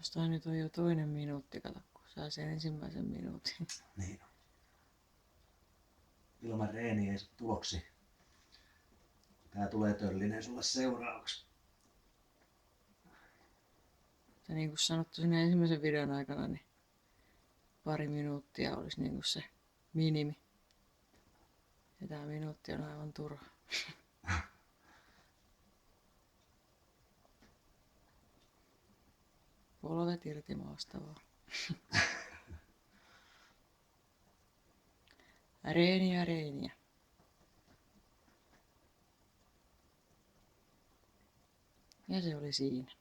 Tuosta nyt on jo toinen minuutti, kato, kun saa sen ensimmäisen minuutin. Niin on. Ilman reeniä ei tuloksi. Tää tulee Töllinen sulle seuraavaksi. Ja niin kuin sanottu siinä ensimmäisen videon aikana, niin pari minuuttia olisi niin kuin se minimi. Ja tää minuutti on aivan turha. Polvet irti maasta vaan. Reeniä, reeniä. Ja se oli siinä.